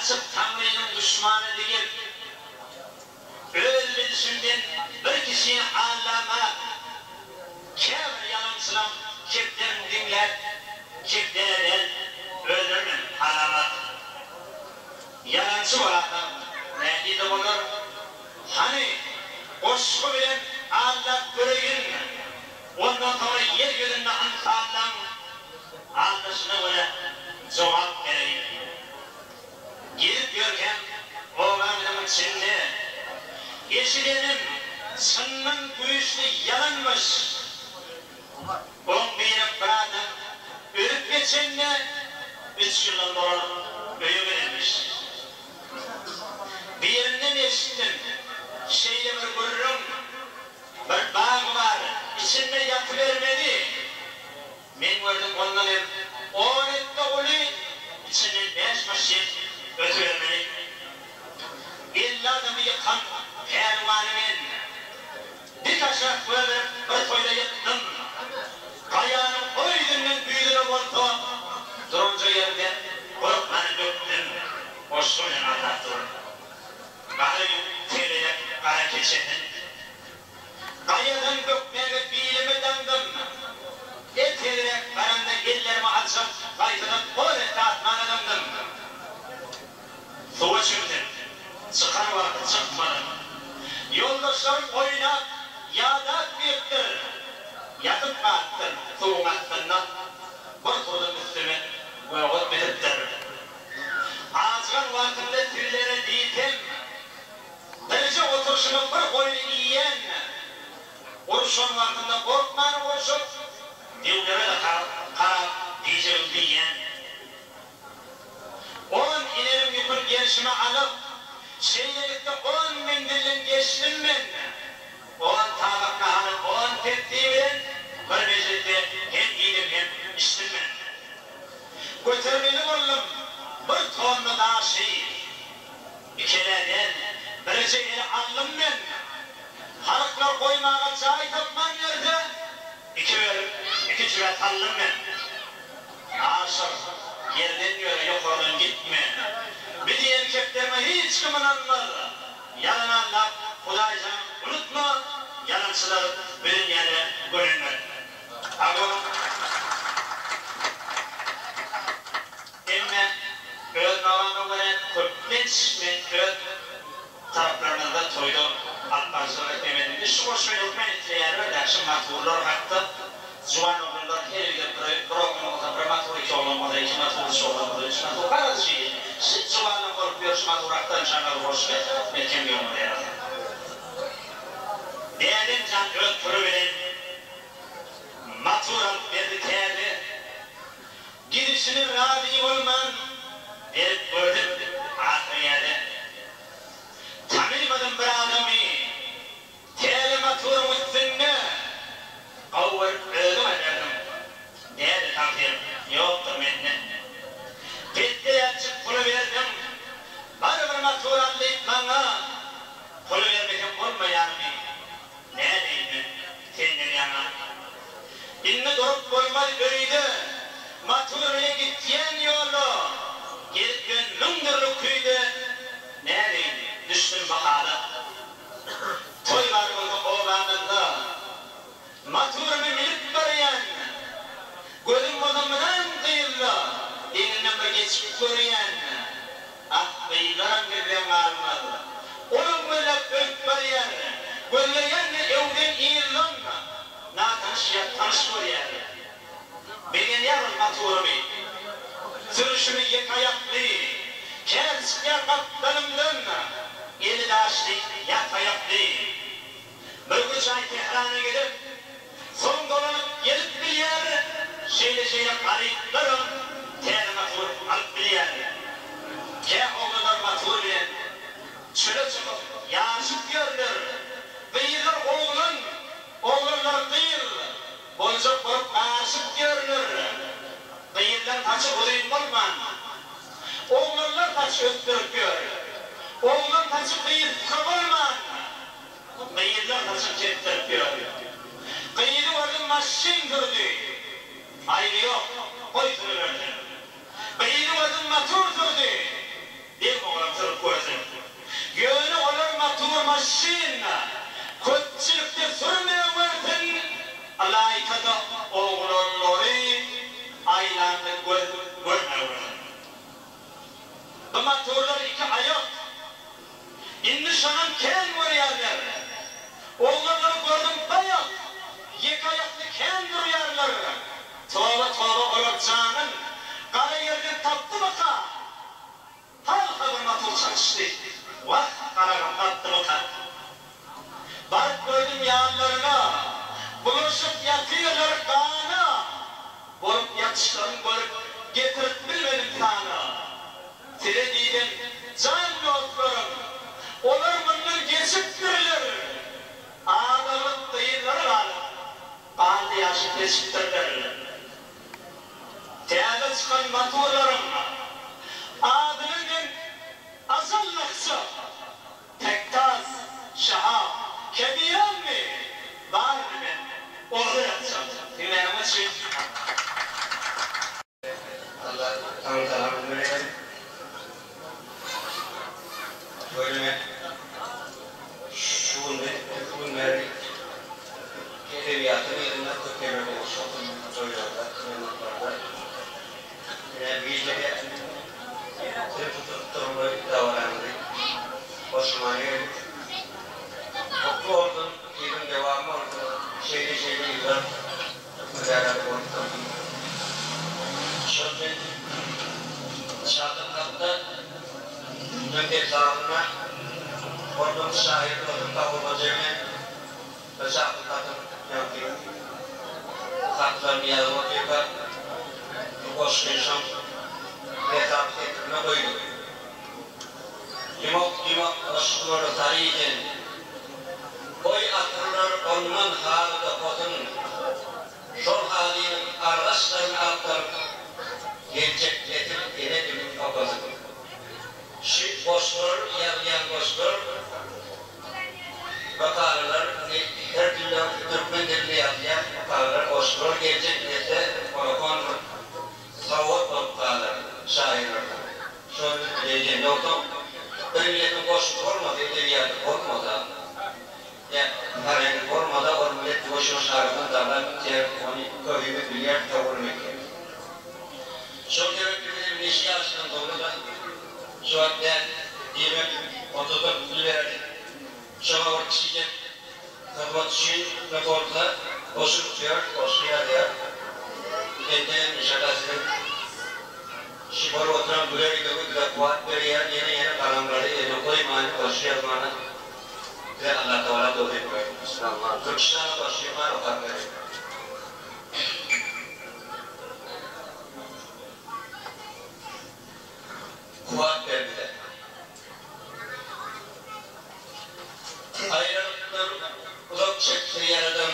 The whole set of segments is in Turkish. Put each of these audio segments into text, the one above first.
açıp Tanrı'nın düşmanı değil, öz bilişimden bir kişiyi ağlama, kevr yalancılam, kipten dinler, kipten öldürmem, alamat. Yalancı olarak ne dedi olur? Hani koşku bilen ağlap göreyim, ondan sonra yer gözünde antallam, ağlasına göre cevap vereyim. Gidip görken oğlanımın içinde eşilenim sınmın güçlü yalanmış. On benim bıradım ölüp geçenle 3 yıldan sonra büyüverilmiş. Bir yerinden eşittim. Şeyde bir gurrum, bir bağ var, içinde yapıvermedi. Ben gördüm ondan hem 10 etti onu, içinde 5 maşin ötüvermedi. 50 adamı yıkan pervanımın, bir taşak böyle bir toyla yıktım. Kayağının koydunun büyüdüğünü vurdu. Durunca yerden korkmanı döktüm. Hoşçuyla anlattım. Bari tereyek kara keçenin. Kayadan dökmeye bilimi dandım. Tereyek karanda ellerimi açıp kaytıdan tuvalete atmanı dandım. Suva çıktım. Çıkan vakit çıkmadım. Yoldaşlarım oynap yağdat büyüktür. Yatıp kalktım. Suğun attığından kurtuldum üstüme ve o bitiptir. Ağızgan vakitinde tüylere diyetim. Derece oturuşumu bir koyunu yiyen, oruçun vaktinde korkmanı koşup, divlere de karab diyeceğim diyen. On inerim yukun gelişime alıp, şeylerlikte 10 mendilin geçtim ben. 10 tabakla hanım, 10 teptiğimden, bir mecliste hem yedim hem içtim ben. Götürmeli oğlum, bir tonlu daha şey, İkilerden, birisi yeri aldım ben. Halıklar koymaya çay tapman yerde, iki çüvet aldım ben. Aşır, yerden yöre yok oradan gitme. Bir diğer erkeklerime hiç kimin anlar. Yalan anlap, Kudaycan unutma, yalancılar benim yere görünür. Ama emme öz navanı gören köplenç men öz taraflarında toydu atmazlar etmemedi. Şu hoşuma yokmen etkileri dersin matburlar hatta zuvan oğullar her evde programda bir matur iki olamadı, iki matur üç olamadı, üç matur kadar şey. Siz zuvanla korkuyor, şu maturaktan şanlar hoşuma etken yolunu yaradı. Değerli can öz türü bilen matur alıp verdi kârdi. Gidişini râdi olman verip gördüm ahiriyede. Tanıymadım bir adamı, teli maturun üstünde kavur öldüm ederdim. Değerli takdir yoktur menne. Petteye açıp pulu verdim, bari bir matur anlayıp bana pulu vermedim olmayar mı? Ne diyeyim kendini yana? İnne durup koymaz öyle, maturuna gittiyen yolu, gelip gönlümdürlük kuydu, ne diyeyim? Düştüm baharda. Toy var oldu oğlanında. Maturumu milip görüyen, gözüm odamından kıyıldı, deninden bir geçip görüyen, ah beylerim birden almadı. Onun böyle öp görüyen, görüyen evden iyildim, na tanış görüyen. Benim yarın maturumu, sürüşümü yekayaklı, kersiye kaptanımdan, eli de açtı, yatayaklı. Bir üç ay Tehran'a gidip, son dolanıp gelip bir yer, şeyle karayıplarım, tehran matur alıp bir yer. Ke oğlular matur bilen, şöyle çıkıp yaşıp görülür. Kıyılır oğlunlar kıyıl, boncuk vurup aşıp görülür. Kıyıldan kaçıp udayım olman, oğlunlar kaç öttürüp gör. Oğlun taşı kıyıp kıvırman, kıyılar taşı kettirip gör. Kıyılı vardı maşin durdu, ayrı yok, koy duruverdi. Kıyılı vardı matur durdu, bir Bu motorlar iki ayak. İndi şanın ken vuruyorlar. Oğlanları gördüm bayak. Yek ayaklı ken vuruyorlar. Tova tova olur canın. Kara yerden tattı baka. Halka bir motor çalıştı. Vah karagan tattı baka. Barıp koydum yağlarına. Bulaşıp yatıyorlar kanına. Bolup yatışlarını görüp getirip bilmedim sana. Tire dedim, can yollarım. Onlar bundan geçip dururlar. Ağdalık dıyırlar alıp. Bağlı yaşı geçip dururlar. Teyade çıkan motorlarım. Ağdının azallıksa. Tektaz, şahap, kebiran mı? Var mı ben? Orada yapacağım. Dinlerime şey. Allah tanrılarını verelim. Bölüme şu günleri edebiyatın yerinde kökleri olsun. Çocuğlarda, kıymetlarda. Yine bizlere tutturumlu davrandı. Hoşuma geldi. Mutlu oldum. Yerin devamı oldu. Şeyde güzel. Müdahale oldum. Şimdi şartlıkta Mündir tarafına ordum şahit oldum kavurmacığını ve şartlıkatın yaptığım haklarını yazmak yapar boş yaşam hesap ettirme koydum. Yumok aşkları tarihken koy atırlar ondan halıda potun şol halinin arkadaşlarını aktarıp gelecek getirip yine dümdük kapatın. Şu boşlar, yarlayan boşlar bakarlar, her türlü Türkmen dilini yapıyan bakarlar, boşlar gelecek neyse ona konur. Savut bakarlar, şairlerden. Şöyle diyeceğim, yoksa milletin boşluk olmadı, edebiyatı olmadı. Yani hareket olmadı, o millet boşuna şarkını darlar, onu köyümü bir yer kavurmak gerekiyor. Çok yönetmenlerin eşi yaşından dolayı da şu an diyemek otobüs pul verdik. Şu an orta şirket kapat için raporda boşluk tutuyor, boşluğa diyor. Kendilerinin şakasının şifalı oturan güler gibi güzel kuat veriyor, yeni kalamları eline koymayın, boşluğa yazmanı ve Allah Teala doğru etmiyor. Türkistan'a boşluğa bakar veriyor. Kuat verdiler. Ayrılıklar uzak çekti yaradan.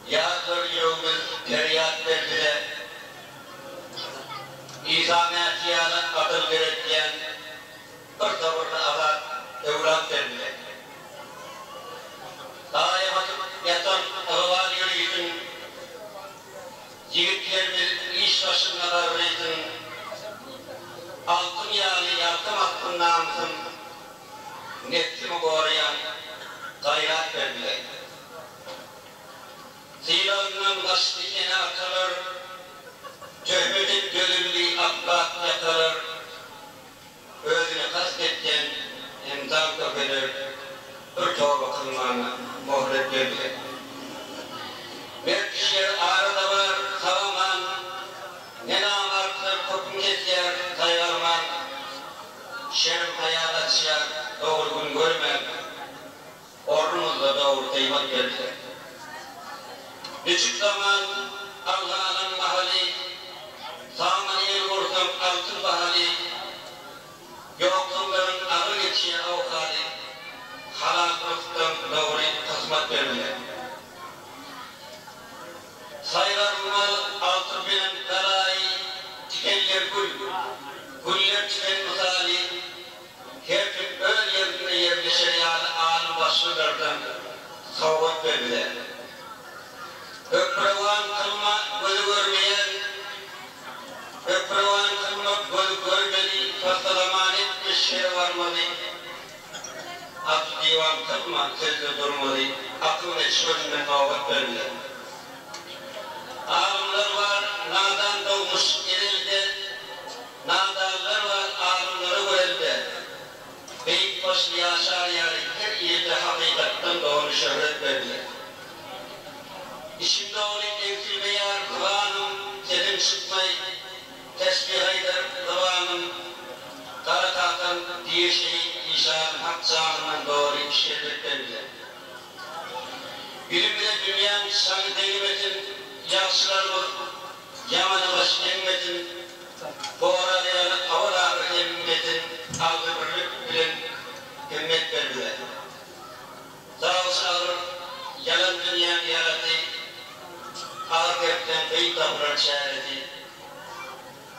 Yağdır yolumuz feryat verdiler. İsa Mesih'a'dan akıl verirken orta azat evlat verdiler. Dağaya batıp yatan ağlar yürüyün. Yiğitlerimiz iş başına davranın. Altın yağlı yardım hakkın namusun neslimi koruyan gayret verdiler. Zilanından kaçtı yine akılır, töhmetin gönüllü aklak yakılır, özünü kastetken imzal köpelir, bir torba kılmağına muhret verdiler. Bir kişiler ağrıda var, savaman, ne namartır kopun kesiyer, sayarman, şerif hayat açıyan, doğru gün görmem, ordumuzda doğru kıymat verdiler. Küçük zaman Allah'ın mahalli, sağman yer vurdum altın bahali, yoksulların ağır geçiyen avukali, halaklıktan doğru kısmet verdiler. Sayılarımız altın benim kalayı, tikenler güller tiken misali, her gün öyle yerine yerleşen yani anı başlılardan savvat verdiler. Öprevan kılma gözü görmeyen, öprevan kılma gözü görmeli, fazla etmiş şey varmalı. At divan kılma, sözde durmalı, aklın eşmöründen savvat verdiler. Ağımlar var, nadan doğmuş gerildi, nadanlar var. başlı yaşar yani her yerde hakikatten doğru şöhret verdiler. İçimde onu evtil meyar kıvanım, dedim çıkmay, tesbih eder kıvanım, kara tahtan diye inşaatın hak canından doğru şerbet verdiler. Bilimle dünyanın sanı değmetin, yaşlar bu, yamanı baş emmetin, bu arada avara emmetin, aldırırlık bilen himmet verdiler. Sağ olsun ağır, yalan dünya yaratı, ağır gökten beyt davran çareti,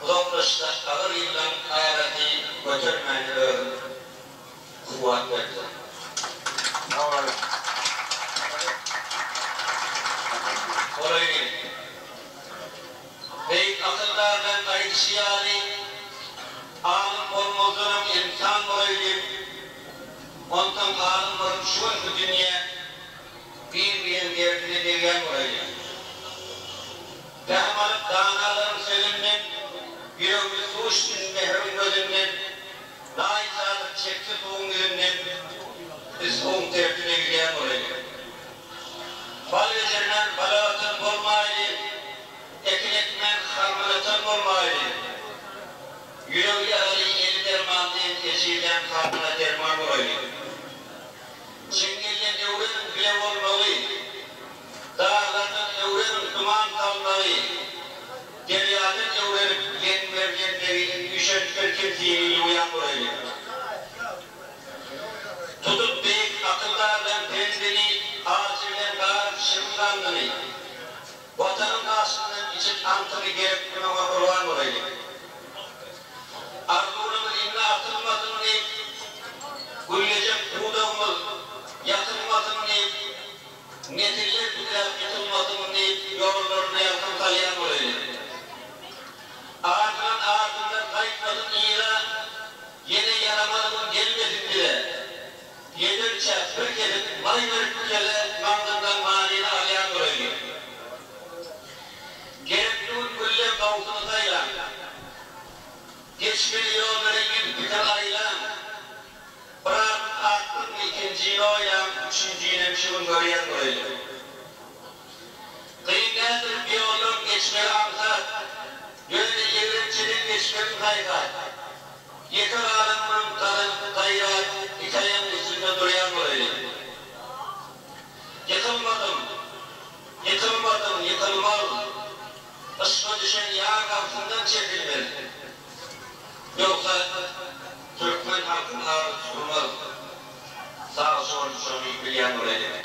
uzaklaşta ağır yıldan ayareti, götürmeni öğün, kuvvet verdiler. Orayı beyt akıllardan kayıtsiyali, ağın olmadığım insan orayı, ondan ağın varım şu an bu dünya, bir derdini devyen orayı. Rahmanıp dağınaların selimden, bir ömrü su üstün mehrum gözünden, layıklarlık çekti soğun gözünden, biz soğun tertine gideyen orayı. Bal vezirinden balatın olmaydı, ekin ekmen harmanatın olmaydı. Yüreği ağrı eli derman değil, ezilden karnına derman orayı. Çingilden evrenin bile olmalı, dağlardan evrenin duman kalmalı, deryadan evrenin yen mergenleri, düşen erkekliğini uyan orayı. Tutup büyük akıllardan kendini, ağzıyla bağırıp şırılandığını, vatanın karşısından için antını gelip kınama kurban orayı. Arzuğunun inne atılmadığını, güllecek buğdağımız yakılmadığını, netiller biraz yıkılmadığını, yollarına yakın talayan orayı. Ardından kayıtmadın iyra, yine yaramadığın gelmedin bile. Yedirçe, hırk edip, mayınır güzele, mandından manini alayan orayı. Gerekliğin gülle kavsunu sayla, geçmeli yolları biter ayla, bırak arttın ikinciyi oyla, üçüncüyü şunun göreyen orayı. Kıyın geldir bir yolun geçmeli amsat, böyle evrençinin geçmeli kaykat. Yeter aleminin kadın kayrat, hikayenin üstünde duruyan orayı. Yıkılmaz. Işığa düşen yağ kapısından çekilmez. Yoksa Türkmen halkın ağrı tutulmaz. Sağ sol sonu bilyen orayı.